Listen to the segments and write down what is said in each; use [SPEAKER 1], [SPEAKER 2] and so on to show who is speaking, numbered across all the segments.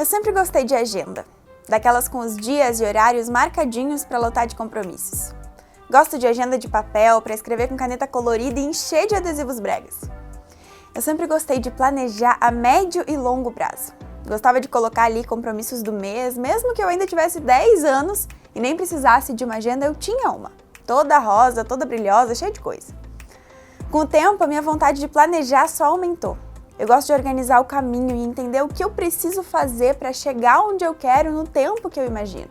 [SPEAKER 1] Eu sempre gostei de agenda, daquelas com os dias e horários marcadinhos para lotar de compromissos. Gosto de agenda de papel para escrever com caneta colorida e encher de adesivos bregas. Eu sempre gostei de planejar a médio e longo prazo. Gostava de colocar ali compromissos do mês, mesmo que eu ainda tivesse 10 anos e nem precisasse de uma agenda, eu tinha uma. Toda rosa, toda brilhosa, cheia de coisa. Com o tempo, a minha vontade de planejar só aumentou. Eu gosto de organizar o caminho e entender o que eu preciso fazer para chegar onde eu quero no tempo que eu imagino.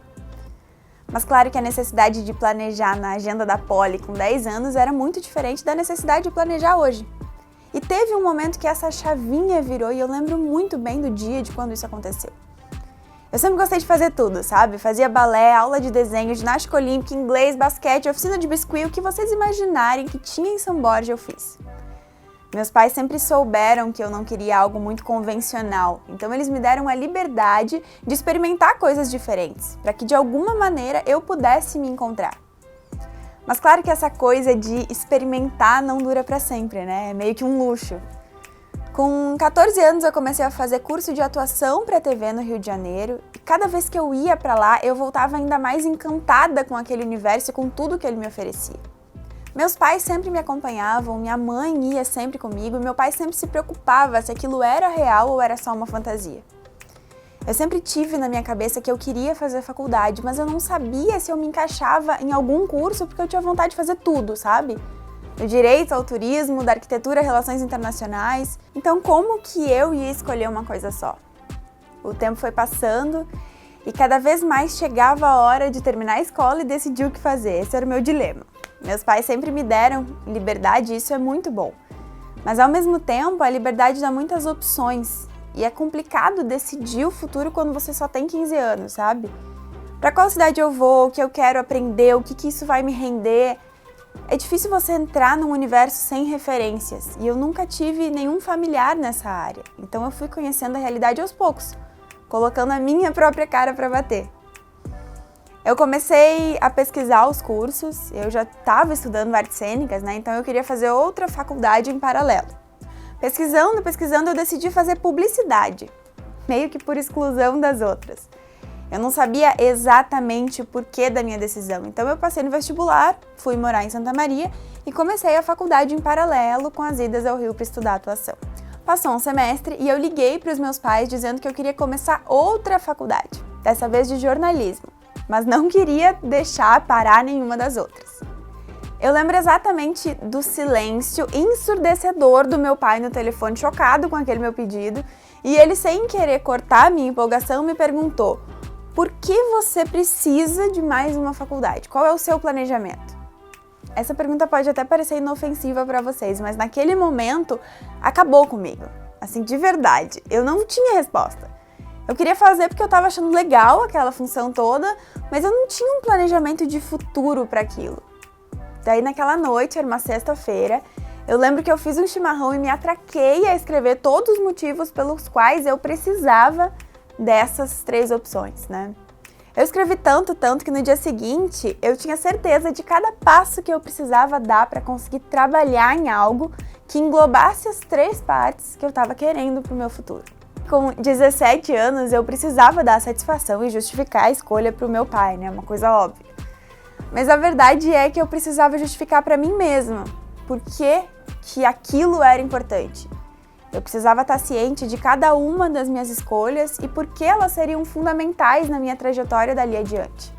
[SPEAKER 1] Mas claro que a necessidade de planejar na agenda da Poli com 10 anos era muito diferente da necessidade de planejar hoje. E teve um momento que essa chavinha virou e eu lembro muito bem do dia de quando isso aconteceu. Eu sempre gostei de fazer tudo, sabe? Fazia balé, aula de desenho, ginástica olímpica, inglês, basquete, oficina de biscuit, o que vocês imaginarem que tinha em São Borja eu fiz. Meus pais sempre souberam que eu não queria algo muito convencional, então eles me deram a liberdade de experimentar coisas diferentes, para que de alguma maneira eu pudesse me encontrar. Mas claro que essa coisa de experimentar não dura para sempre, né? É meio que um luxo. Com 14 anos eu comecei a fazer curso de atuação para TV no Rio de Janeiro e cada vez que eu ia para lá eu voltava ainda mais encantada com aquele universo e com tudo que ele me oferecia. Meus pais sempre me acompanhavam, minha mãe ia sempre comigo e meu pai sempre se preocupava se aquilo era real ou era só uma fantasia. Eu sempre tive na minha cabeça que eu queria fazer faculdade, mas eu não sabia se eu me encaixava em algum curso porque eu tinha vontade de fazer tudo, sabe? Do direito ao turismo, da arquitetura a relações internacionais. Então como que eu ia escolher uma coisa só? O tempo foi passando e cada vez mais chegava a hora de terminar a escola e decidir o que fazer. Esse era o meu dilema. Meus pais sempre me deram liberdade e isso é muito bom. Mas ao mesmo tempo, a liberdade dá muitas opções. E é complicado decidir o futuro quando você só tem 15 anos, sabe? Para qual cidade eu vou, o que eu quero aprender, o que isso vai me render. É difícil você entrar num universo sem referências. E eu nunca tive nenhum familiar nessa área. Então eu fui conhecendo a realidade aos poucos, colocando a minha própria cara para bater. Eu comecei a pesquisar os cursos, eu já estava estudando artes cênicas, né? Então eu queria fazer outra faculdade em paralelo. Pesquisando, eu decidi fazer publicidade, meio que por exclusão das outras. Eu não sabia exatamente o porquê da minha decisão, então eu passei no vestibular, fui morar em Santa Maria e comecei a faculdade em paralelo com as idas ao Rio para estudar atuação. Passou um semestre e eu liguei para os meus pais dizendo que eu queria começar outra faculdade, dessa vez de jornalismo. Mas não queria deixar parar nenhuma das outras. Eu lembro exatamente do silêncio ensurdecedor do meu pai no telefone, chocado com aquele meu pedido, e ele, sem querer cortar a minha empolgação, me perguntou: por que você precisa de mais uma faculdade? Qual é o seu planejamento? Essa pergunta pode até parecer inofensiva para vocês, mas naquele momento acabou comigo. Assim, de verdade, eu não tinha resposta. Eu queria fazer porque eu estava achando legal aquela função toda, mas eu não tinha um planejamento de futuro para aquilo. Daí naquela noite, era uma sexta-feira, eu lembro que eu fiz um chimarrão e me atraquei a escrever todos os motivos pelos quais eu precisava dessas 3 opções, né? Eu escrevi tanto que no dia seguinte eu tinha certeza de cada passo que eu precisava dar para conseguir trabalhar em algo que englobasse as 3 partes que eu estava querendo para o meu futuro. Com 17 anos, eu precisava dar satisfação e justificar a escolha para o meu pai, né? Uma coisa óbvia. Mas a verdade é que eu precisava justificar para mim mesma por que aquilo era importante. Eu precisava estar ciente de cada uma das minhas escolhas e por que elas seriam fundamentais na minha trajetória dali adiante.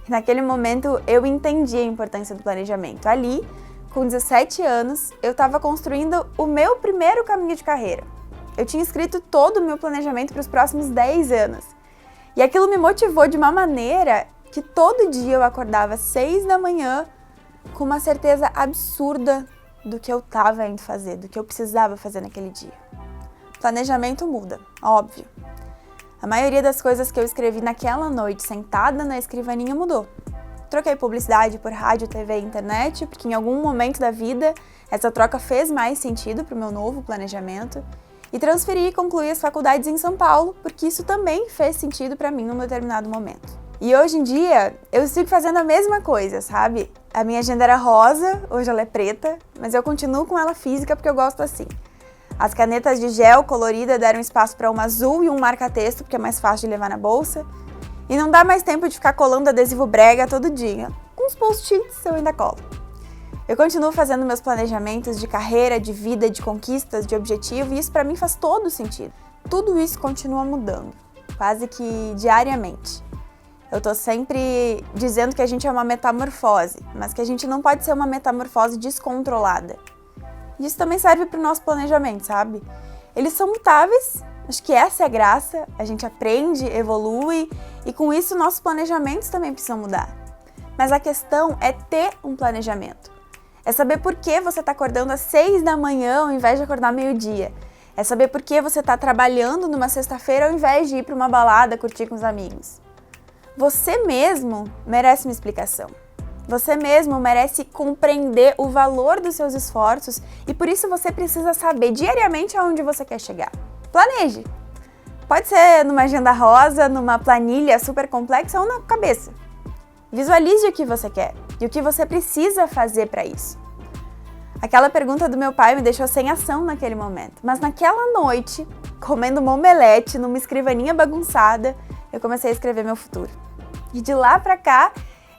[SPEAKER 1] E naquele momento, eu entendi a importância do planejamento. Ali, com 17 anos, eu estava construindo o meu primeiro caminho de carreira. Eu tinha escrito todo o meu planejamento para os próximos 10 anos. E aquilo me motivou de uma maneira que todo dia eu acordava às 6 da manhã com uma certeza absurda do que eu estava indo fazer, do que eu precisava fazer naquele dia. Planejamento muda, óbvio. A maioria das coisas que eu escrevi naquela noite sentada na escrivaninha mudou. Troquei publicidade por rádio, TV e internet, porque em algum momento da vida essa troca fez mais sentido para o meu novo planejamento. E transferi e concluí as faculdades em São Paulo, porque isso também fez sentido para mim num determinado momento. E hoje em dia, eu sigo fazendo a mesma coisa, sabe? A minha agenda era rosa, hoje ela é preta, mas eu continuo com ela física porque eu gosto assim. As canetas de gel colorida deram espaço para uma azul e um marca-texto, porque é mais fácil de levar na bolsa. E não dá mais tempo de ficar colando adesivo brega todo dia. Com os post-its eu ainda colo. Eu continuo fazendo meus planejamentos de carreira, de vida, de conquistas, de objetivo, e isso para mim faz todo sentido. Tudo isso continua mudando, quase que diariamente. Eu tô sempre dizendo que a gente é uma metamorfose, mas que a gente não pode ser uma metamorfose descontrolada. Isso também serve para o nosso planejamento, sabe? Eles são mutáveis, acho que essa é a graça, a gente aprende, evolui, e com isso nossos planejamentos também precisam mudar. Mas a questão é ter um planejamento. É saber por que você está acordando às 6 da manhã ao invés de acordar meio-dia. É saber por que você está trabalhando numa sexta-feira ao invés de ir para uma balada curtir com os amigos. Você mesmo merece uma explicação. Você mesmo merece compreender o valor dos seus esforços e por isso você precisa saber diariamente aonde você quer chegar. Planeje. Pode ser numa agenda rosa, numa planilha super complexa ou na cabeça. Visualize o que você quer e o que você precisa fazer para isso. Aquela pergunta do meu pai me deixou sem ação naquele momento, mas naquela noite, comendo uma omelete numa escrivaninha bagunçada, eu comecei a escrever meu futuro. E de lá para cá,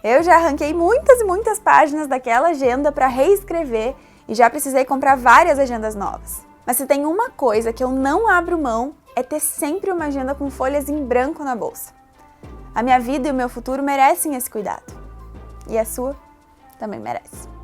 [SPEAKER 1] eu já arranquei muitas e muitas páginas daquela agenda para reescrever e já precisei comprar várias agendas novas. Mas se tem uma coisa que eu não abro mão, é ter sempre uma agenda com folhas em branco na bolsa. A minha vida e o meu futuro merecem esse cuidado. E a sua também merece.